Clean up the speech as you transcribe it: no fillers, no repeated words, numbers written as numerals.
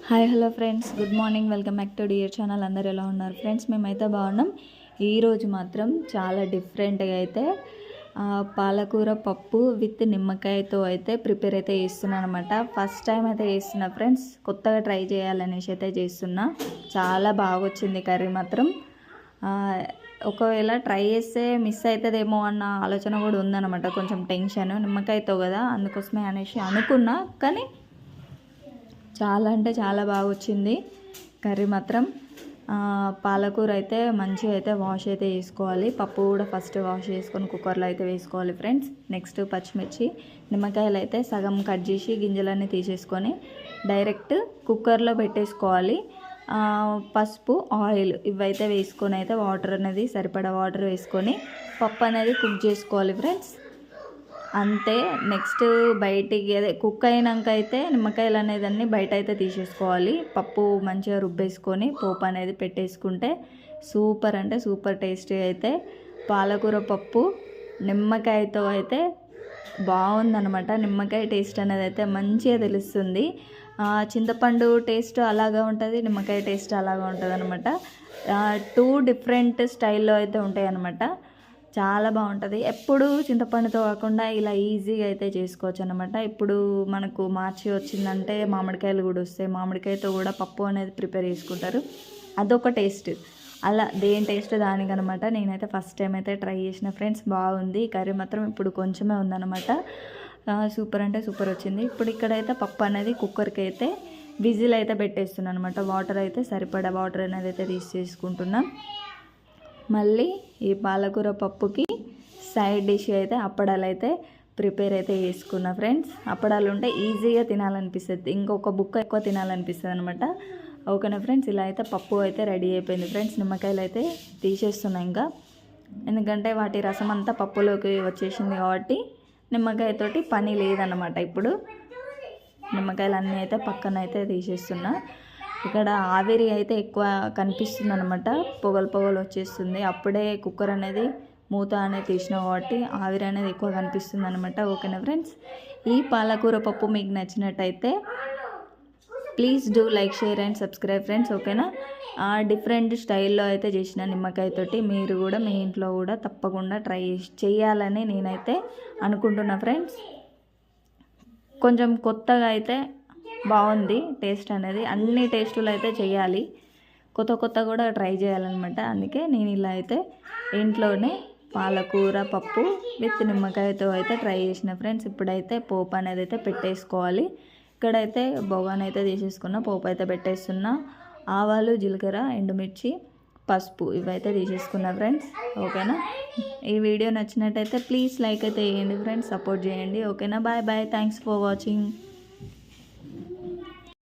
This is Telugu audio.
Hi hello friends, good morning. Welcome back to dear channel. అందరు ఎలా ఉన్నారు ఫ్రెండ్స్? మేమైతే బాగున్నాం. ఈరోజు మాత్రం చాలా డిఫరెంట్గా అయితే పాలకూర పప్పు విత్ నిమ్మకాయతో అయితే ప్రిపేర్ అయితే చేస్తున్నాను అనమాట. ఫస్ట్ టైం అయితే చేస్తున్నా ఫ్రెండ్స్, కొత్తగా ట్రై చేయాలనేసి అయితే చేస్తున్నా. చాలా బాగా వచ్చింది కర్రీ మాత్రం. ఒకవేళ ట్రై చేస్తే మిస్ అవుతుందేమో అన్న ఆలోచన కూడా ఉందన్నమాట. కొంచెం టెన్షన్, నిమ్మకాయతో కదా అందుకోసమే అనేసి అనుకున్నా. కానీ చాలా అంటే చాలా బాగా వచ్చింది కర్రీ మాత్రం. పాలకూర అయితే మంచిగా అయితే వాష్ అయితే చేసుకోవాలి. పప్పు కూడా ఫస్ట్ వాష్ చేసుకొని కుక్కర్లో అయితే వేసుకోవాలి ఫ్రెండ్స్. నెక్స్ట్ పచ్చిమిర్చి, నిమ్మకాయలు అయితే సగం కట్ చేసి గింజలన్నీ తీసేసుకొని డైరెక్ట్ కుక్కర్లో పెట్టేసుకోవాలి. పసుపు, ఆయిల్ ఇవైతే వేసుకొని అయితే వాటర్ అనేది సరిపడా వాటర్ వేసుకొని పప్పు అనేది కుక్ చేసుకోవాలి ఫ్రెండ్స్. అంతే. నెక్స్ట్ బయటికి అదే కుక్ అయినాక అయితే నిమ్మకాయలు అనేది అన్నీ బయట అయితే తీసేసుకోవాలి. పప్పు మంచిగా రుబ్బేసుకొని పోపు అనేది పెట్టేసుకుంటే సూపర్ అంటే సూపర్ టేస్టీ అయితే పాలకూర పప్పు నిమ్మకాయతో అయితే బాగుందన్నమాట. నిమ్మకాయ టేస్ట్ అనేది అయితే మంచిగా తెలుస్తుంది. చింతపండు టేస్ట్ అలాగా ఉంటుంది, నిమ్మకాయ టేస్ట్ అలాగా ఉంటుంది అనమాట. టూ డిఫరెంట్ స్టైల్లో అయితే ఉంటాయి అన్నమాట. చాలా బాగుంటుంది. ఎప్పుడు చింతపండుతో కాకుండా ఇలా ఈజీగా అయితే చేసుకోవచ్చు అనమాట. ఇప్పుడు మనకు మార్చి వచ్చిందంటే మామిడికాయలు కూడా వస్తాయి. మామిడికాయతో కూడా పప్పు అనేది ప్రిపేర్ చేసుకుంటారు. అదొక టేస్ట్. అలా దేని టేస్ట్ దానికనమాట. నేనైతే ఫస్ట్ టైం అయితే ట్రై చేసిన ఫ్రెండ్స్. బాగుంది కర్రీ మాత్రం. ఇప్పుడు కొంచెమే ఉందన్నమాట. సూపర్ అంటే సూపర్ వచ్చింది. ఇప్పుడు ఇక్కడైతే పప్పు అనేది కుక్కర్కి అయితే విజిల్ అయితే పెట్టేస్తున్నాను అనమాట. వాటర్ అయితే సరిపడా వాటర్ అనేది అయితే తీసేసుకుంటున్నాం. మళ్ళీ ఈ పాలకూర పప్పుకి సైడ్ డిష్ అయితే అప్పడాలు అయితే ప్రిపేర్ అయితే చేసుకున్నా ఫ్రెండ్స్. అప్పడాలు ఉంటే ఈజీగా తినాలనిపిస్తుంది, ఇంకొక బుక్క ఎక్కువ తినాలనిపిస్తుంది అనమాట. ఓకేనా ఫ్రెండ్స్, ఇలా అయితే పప్పు అయితే రెడీ అయిపోయింది ఫ్రెండ్స్. నిమ్మకాయలు అయితే తీసేస్తున్నా ఇంకా, ఎందుకంటే వాటి రసం అంతా పప్పులోకి వచ్చేసింది కాబట్టి నిమ్మకాయతోటి పని లేదన్నమాట. ఇప్పుడు నిమ్మకాయలు అన్నీ అయితే పక్కన అయితే తీసేస్తున్నా. ఇక్కడ ఆవిరి అయితే ఎక్కువ కనిపిస్తుంది అనమాట. పొగలు పొగలు వచ్చేస్తుంది. అప్పుడే కుక్కర్ అనేది మూత అనేది తీసిన కాబట్టి ఆవిరి అనేది ఎక్కువ కనిపిస్తుంది అనమాట. ఓకేనా ఫ్రెండ్స్, ఈ పాలకూర పప్పు మీకు నచ్చినట్టయితే please do like, share and subscribe friends. ఓకేనా. డిఫరెంట్ స్టైల్లో అయితే చేసిన నిమ్మకాయతోటి మీరు కూడా మీ ఇంట్లో కూడా తప్పకుండా ట్రై చేయాలని నేనైతే అనుకుంటున్నా ఫ్రెండ్స్. కొంచెం కొత్తగా అయితే బాగుంది టేస్ట్ అనేది. అన్ని టేస్టులు అయితే చేయాలి, కొత్త కొత్త కూడా ట్రై చేయాలన్నమాట. అందుకే నేను ఇలా అయితే ఇంట్లోనే పాలకూర పప్పు విత్ నిమ్మకాయతో అయితే ట్రై చేసిన ఫ్రెండ్స్. ఇప్పుడైతే పోపు అనేది అయితే పెట్టేసుకోవాలి. ఇక్కడైతే బొగాన్ అయితే తీసేసుకున్న, పోపు అయితే పెట్టేస్తున్నా. ఆవాలు, జీలకర్ర, ఎండుమిర్చి, పసుపు ఇవైతే తీసేసుకున్నా ఫ్రెండ్స్. ఓకేనా. ఈ వీడియో నచ్చినట్టయితే ప్లీజ్ లైక్ అయితే చేయండి ఫ్రెండ్స్, సపోర్ట్ చేయండి. ఓకేనా. Bye bye, thanks for watching.